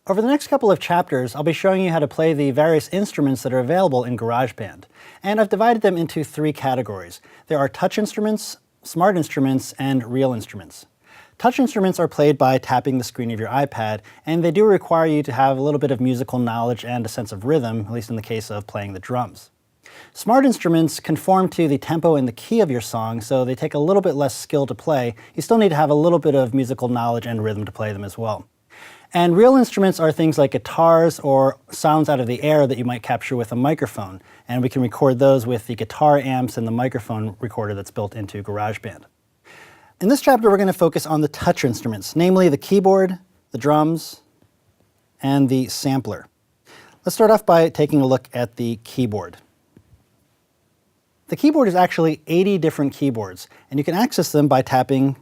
Over the next couple of chapters, I'll be showing you how to play the various instruments that are available in GarageBand. And I've divided them into three categories. There are touch instruments, smart instruments, and real instruments. Touch instruments are played by tapping the screen of your iPad, and they do require you to have a little bit of musical knowledge and a sense of rhythm, at least in the case of playing the drums. Smart instruments conform to the tempo and the key of your song, so they take a little bit less skill to play. You still need to have a little bit of musical knowledge and rhythm to play them as well. And real instruments are things like guitars or sounds out of the air that you might capture with a microphone, and we can record those with the guitar amps and the microphone recorder that's built into GarageBand. In this chapter, we're going to focus on the touch instruments, namely the keyboard, the drums, and the sampler. Let's start off by taking a look at the keyboard. The keyboard is actually 80 different keyboards, and you can access them by tapping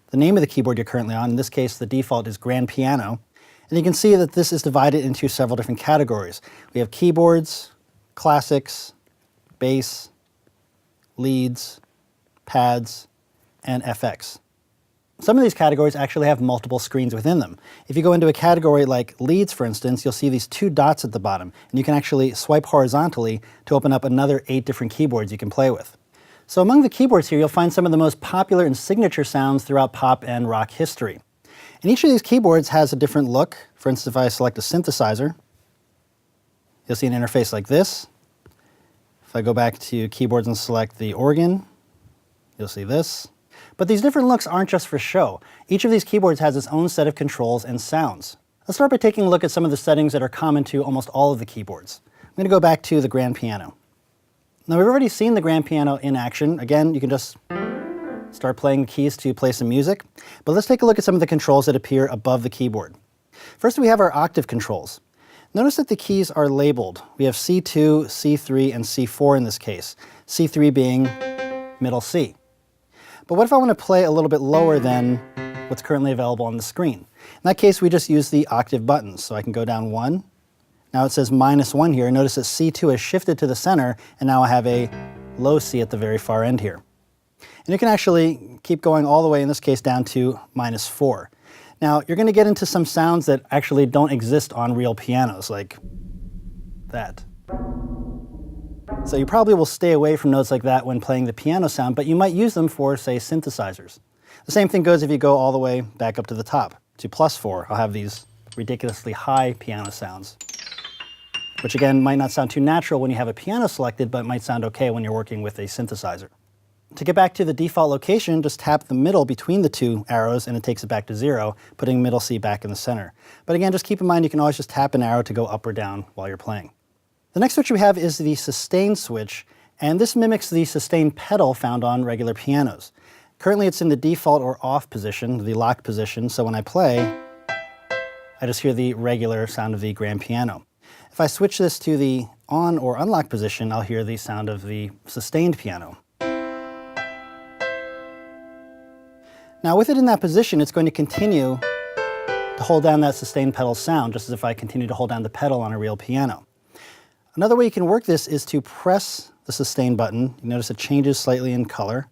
the name of the keyboard you're currently on. In this case, the default is grand piano. And you can see that this is divided into several different categories. We have keyboards, classics, bass, leads, pads, and FX. Some of these categories actually have multiple screens within them. If you go into a category like leads, for instance, you'll see these two dots at the bottom, and you can actually swipe horizontally to open up another 8 different keyboards you can play with. So among the keyboards here, you'll find some of the most popular and signature sounds throughout pop and rock history. And each of these keyboards has a different look. For instance, if I select a synthesizer, you'll see an interface like this. If I go back to keyboards and select the organ, you'll see this. But these different looks aren't just for show. Each of these keyboards has its own set of controls and sounds. Let's start by taking a look at some of the settings that are common to almost all of the keyboards. I'm going to go back to the grand piano. Now we've already seen the grand piano in action. Again, you can just start playing the keys to play some music. But let's take a look at some of the controls that appear above the keyboard. First, we have our octave controls. Notice that the keys are labeled. We have C2, C3, and C4 in this case. C3 being middle C. But what if I want to play a little bit lower than what's currently available on the screen? In that case, we just use the octave buttons. So I can go down 1. Now it says -1 here. Notice that C2 has shifted to the center, and now I have a low C at the very far end here. And you can actually keep going all the way, in this case, down to -4. Now, you're going to get into some sounds that actually don't exist on real pianos, like that. So you probably will stay away from notes like that when playing the piano sound, but you might use them for, say, synthesizers. The same thing goes if you go all the way back up to the top, to +4. I'll have these ridiculously high piano sounds, which again might not sound too natural when you have a piano selected, but might sound okay when you're working with a synthesizer. To get back to the default location, just tap the middle between the two arrows and it takes it back to 0, putting middle C back in the center. But again, just keep in mind you can always just tap an arrow to go up or down while you're playing. The next switch we have is the sustain switch, and this mimics the sustain pedal found on regular pianos. Currently it's in the default or off position, the locked position, so when I play, I just hear the regular sound of the grand piano. If I switch this to the on or unlocked position, I'll hear the sound of the sustained piano. Now with it in that position, it's going to continue to hold down that sustained pedal sound, just as if I continue to hold down the pedal on a real piano. Another way you can work this is to press the sustain button. You notice it changes slightly in color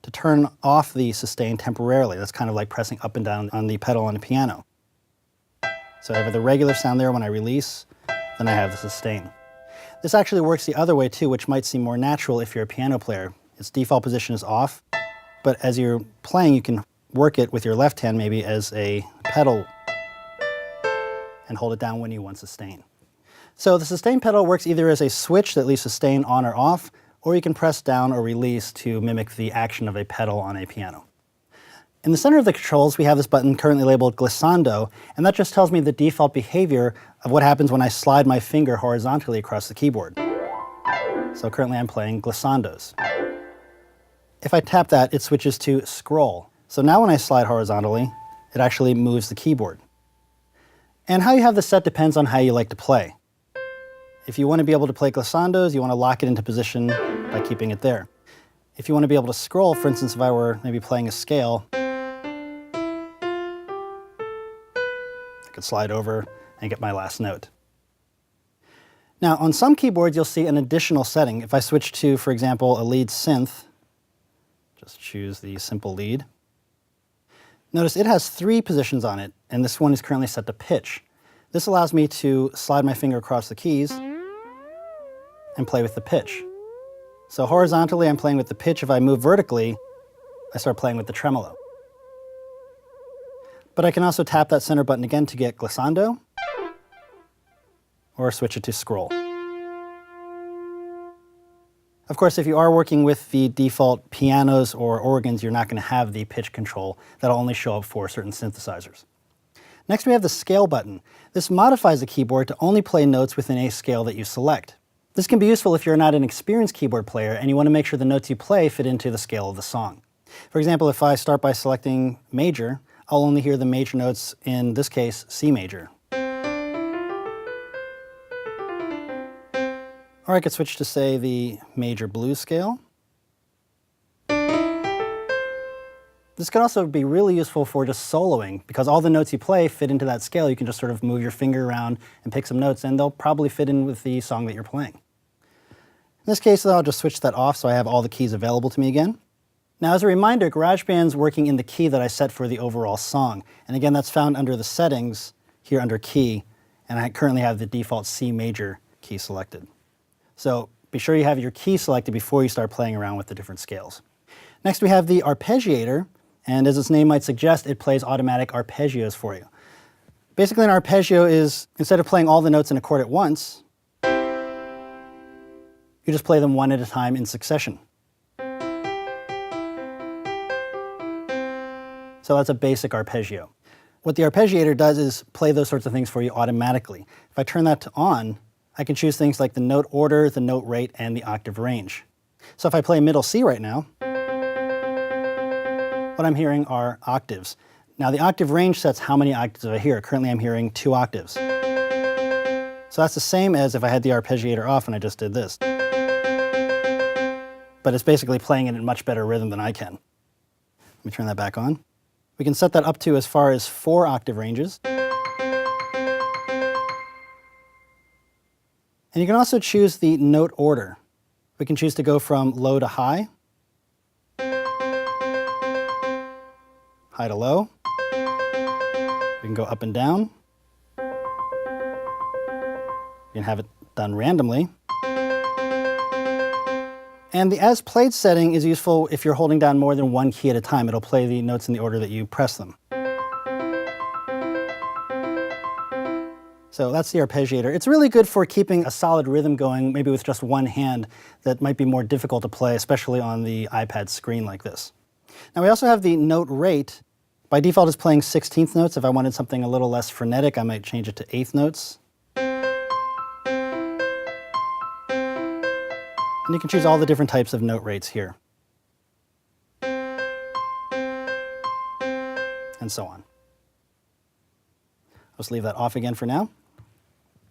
to turn off the sustain temporarily. That's kind of like pressing up and down on the pedal on a piano. So I have the regular sound there when I release, then I have the sustain. This actually works the other way too, which might seem more natural if you're a piano player. Its default position is off, but as you're playing, you can work it with your left hand maybe as a pedal and hold it down when you want sustain. So the sustain pedal works either as a switch that leaves sustain on or off, or you can press down or release to mimic the action of a pedal on a piano. In the center of the controls, we have this button currently labeled glissando, and that just tells me the default behavior of what happens when I slide my finger horizontally across the keyboard. So currently I'm playing glissandos. If I tap that, it switches to scroll. So now when I slide horizontally, it actually moves the keyboard. And how you have this set depends on how you like to play. If you want to be able to play glissandos, you want to lock it into position by keeping it there. If you want to be able to scroll, for instance, if I were maybe playing a scale, I could slide over and get my last note. Now, on some keyboards, you'll see an additional setting. If I switch to, for example, a lead synth, just choose the simple lead. Notice it has 3 positions on it, and this one is currently set to pitch. This allows me to slide my finger across the keys and play with the pitch. So horizontally, I'm playing with the pitch. If I move vertically, I start playing with the tremolo. But I can also tap that center button again to get glissando, or switch it to scroll. Of course, if you are working with the default pianos or organs, you're not going to have the pitch control. That'll only show up for certain synthesizers. Next, we have the scale button. This modifies the keyboard to only play notes within a scale that you select. This can be useful if you're not an experienced keyboard player and you want to make sure the notes you play fit into the scale of the song. For example, if I start by selecting major, I'll only hear the major notes, in this case, C major. Or I could switch to, say, the major blues scale. This could also be really useful for just soloing, because all the notes you play fit into that scale. You can just sort of move your finger around and pick some notes, and they'll probably fit in with the song that you're playing. In this case, though, I'll just switch that off so I have all the keys available to me again. Now, as a reminder, GarageBand's working in the key that I set for the overall song. And again, that's found under the settings, here under key, and I currently have the default C major key selected. So be sure you have your key selected before you start playing around with the different scales. Next, we have the arpeggiator, and as its name might suggest, it plays automatic arpeggios for you. Basically, an arpeggio is, instead of playing all the notes in a chord at once, you just play them one at a time in succession. So that's a basic arpeggio. What the arpeggiator does is play those sorts of things for you automatically. If I turn that to on, I can choose things like the note order, the note rate, and the octave range. So if I play middle C right now, what I'm hearing are octaves. Now the octave range sets how many octaves I hear. Currently I'm hearing 2 octaves. So that's the same as if I had the arpeggiator off and I just did this. But it's basically playing it in much better rhythm than I can. Let me turn that back on. We can set that up to as far as 4 octave ranges. And you can also choose the note order. We can choose to go from low to high, high to low. We can go up and down. You can have it done randomly. And the as played setting is useful if you're holding down more than one key at a time. It'll play the notes in the order that you press them. So that's the arpeggiator. It's really good for keeping a solid rhythm going, maybe with just one hand, that might be more difficult to play, especially on the iPad screen like this. Now we also have the note rate. By default it's playing 16th notes. If I wanted something a little less frenetic, I might change it to 8th notes. And you can choose all the different types of note rates here. And so on. I'll just leave that off again for now.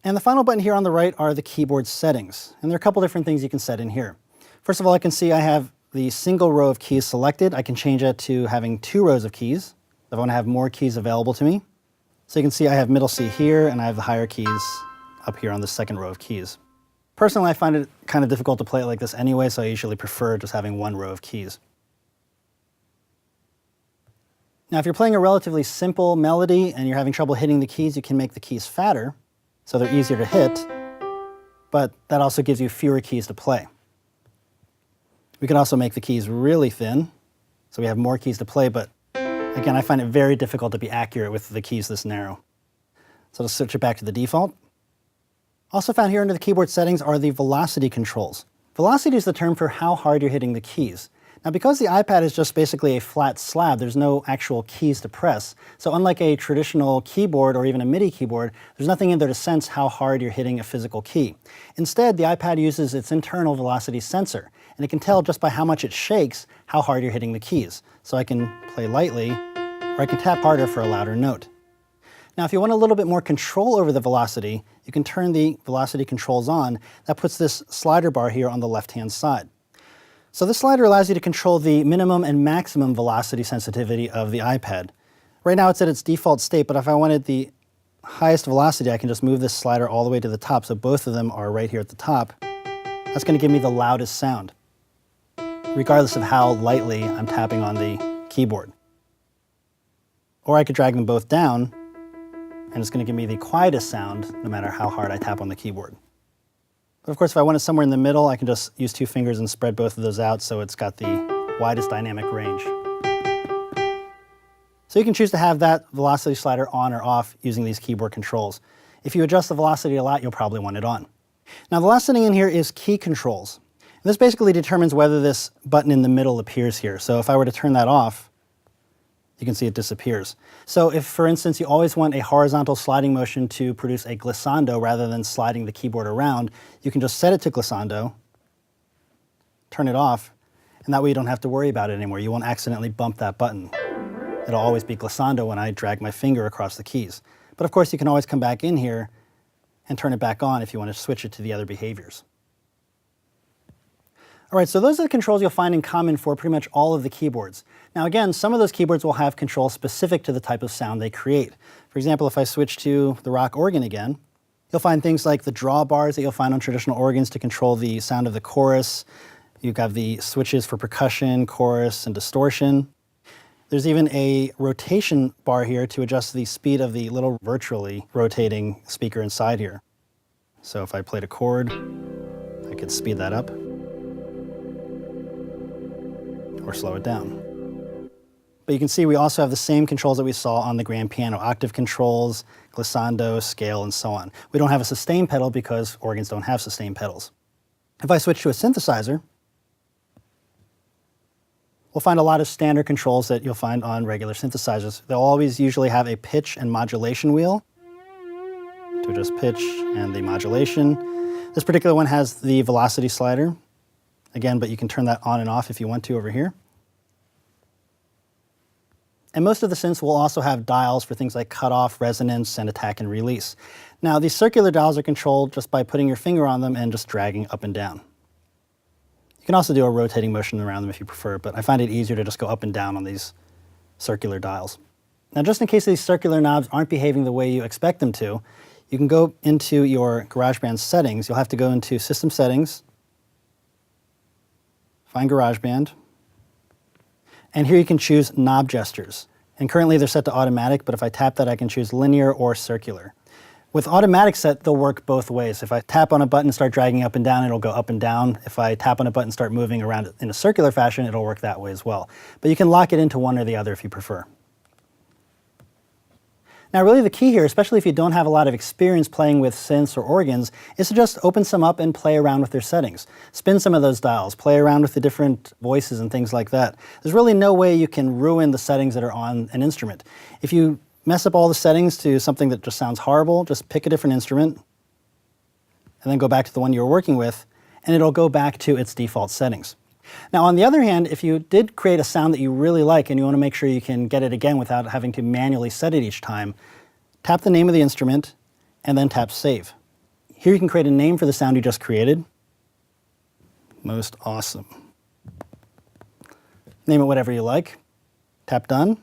And the final button here on the right are the keyboard settings. And there are a couple different things you can set in here. First of all, I can see I have the single row of keys selected. I can change that to having 2 rows of keys if I want to have more keys available to me. So you can see I have middle C here, and I have the higher keys up here on the second row of keys. Personally, I find it kind of difficult to play it like this anyway, so I usually prefer just having 1 row of keys. Now, if you're playing a relatively simple melody and you're having trouble hitting the keys, you can make the keys fatter, so they're easier to hit, but that also gives you fewer keys to play. We can also make the keys really thin, so we have more keys to play, but again, I find it very difficult to be accurate with the keys this narrow. So let's switch it back to the default. Also found here under the keyboard settings are the velocity controls. Velocity is the term for how hard you're hitting the keys. Now, because the iPad is just basically a flat slab, there's no actual keys to press. So unlike a traditional keyboard or even a MIDI keyboard, there's nothing in there to sense how hard you're hitting a physical key. Instead, the iPad uses its internal velocity sensor, and it can tell just by how much it shakes how hard you're hitting the keys. So I can play lightly, or I can tap harder for a louder note. Now, if you want a little bit more control over the velocity, you can turn the velocity controls on. That puts this slider bar here on the left-hand side. So this slider allows you to control the minimum and maximum velocity sensitivity of the iPad. Right now it's at its default state, but if I wanted the highest velocity, I can just move this slider all the way to the top, so both of them are right here at the top. That's going to give me the loudest sound, regardless of how lightly I'm tapping on the keyboard. Or I could drag them both down, and it's going to give me the quietest sound no matter how hard I tap on the keyboard. But of course, if I want it somewhere in the middle, I can just use 2 fingers and spread both of those out so it's got the widest dynamic range. So you can choose to have that velocity slider on or off using these keyboard controls. If you adjust the velocity a lot, you'll probably want it on. Now the last setting in here is key controls. And this basically determines whether this button in the middle appears here. So if I were to turn that off, you can see it disappears. So if, for instance, you always want a horizontal sliding motion to produce a glissando rather than sliding the keyboard around, you can just set it to glissando, turn it off, and that way you don't have to worry about it anymore. You won't accidentally bump that button. It'll always be glissando when I drag my finger across the keys. But of course, you can always come back in here and turn it back on if you want to switch it to the other behaviors. All right, so those are the controls you'll find in common for pretty much all of the keyboards. Now again, some of those keyboards will have controls specific to the type of sound they create. For example, if I switch to the rock organ again, you'll find things like the drawbars that you'll find on traditional organs to control the sound of the chorus. You've got the switches for percussion, chorus, and distortion. There's even a rotation bar here to adjust the speed of the little virtually rotating speaker inside here. So if I played a chord, I could speed that up or slow it down. But you can see we also have the same controls that we saw on the grand piano, octave controls, glissando, scale, and so on. We don't have a sustain pedal because organs don't have sustain pedals. If I switch to a synthesizer, we'll find a lot of standard controls that you'll find on regular synthesizers. They'll always usually have a pitch and modulation wheel to adjust pitch and the modulation. This particular one has the velocity slider. Again, but you can turn that on and off if you want to over here. And most of the synths will also have dials for things like cutoff, resonance, and attack and release. Now, these circular dials are controlled just by putting your finger on them and just dragging up and down. You can also do a rotating motion around them if you prefer, but I find it easier to just go up and down on these circular dials. Now, just in case these circular knobs aren't behaving the way you expect them to, you can go into your GarageBand settings. You'll have to go into System Settings, find GarageBand, and here you can choose knob gestures. And currently they're set to automatic, but if I tap that, I can choose linear or circular. With automatic set, they'll work both ways. If I tap on a button and start dragging up and down, it'll go up and down. If I tap on a button and start moving around in a circular fashion, it'll work that way as well. But you can lock it into one or the other if you prefer. Now really the key here, especially if you don't have a lot of experience playing with synths or organs, is to just open some up and play around with their settings. Spin some of those dials, play around with the different voices and things like that. There's really no way you can ruin the settings that are on an instrument. If you mess up all the settings to something that just sounds horrible, just pick a different instrument and then go back to the one you were working with, and it'll go back to its default settings. Now on the other hand, if you did create a sound that you really like and you want to make sure you can get it again without having to manually set it each time, tap the name of the instrument and then tap Save. Here you can create a name for the sound you just created. Most awesome. Name it whatever you like. Tap Done.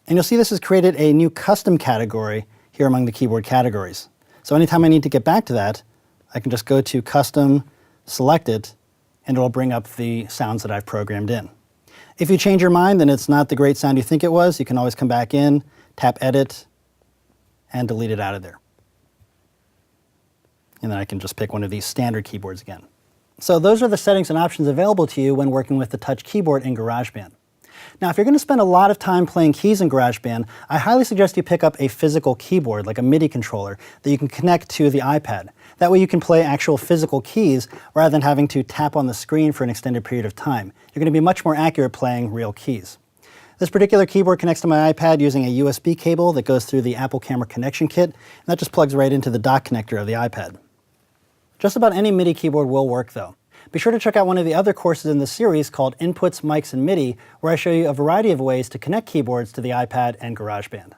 And you'll see this has created a new custom category here among the keyboard categories. So anytime I need to get back to that, I can just go to Custom, select it, and it'll bring up the sounds that I've programmed in. If you change your mind and it's not the great sound you think it was, you can always come back in, tap Edit, and delete it out of there. And then I can just pick one of these standard keyboards again. So those are the settings and options available to you when working with the touch keyboard in GarageBand. Now, if you're going to spend a lot of time playing keys in GarageBand, I highly suggest you pick up a physical keyboard, like a MIDI controller, that you can connect to the iPad. That way you can play actual physical keys rather than having to tap on the screen for an extended period of time. You're going to be much more accurate playing real keys. This particular keyboard connects to my iPad using a USB cable that goes through the Apple Camera Connection Kit, and that just plugs right into the dock connector of the iPad. Just about any MIDI keyboard will work though. Be sure to check out one of the other courses in this series called Inputs, Mics, and MIDI, where I show you a variety of ways to connect keyboards to the iPad and GarageBand.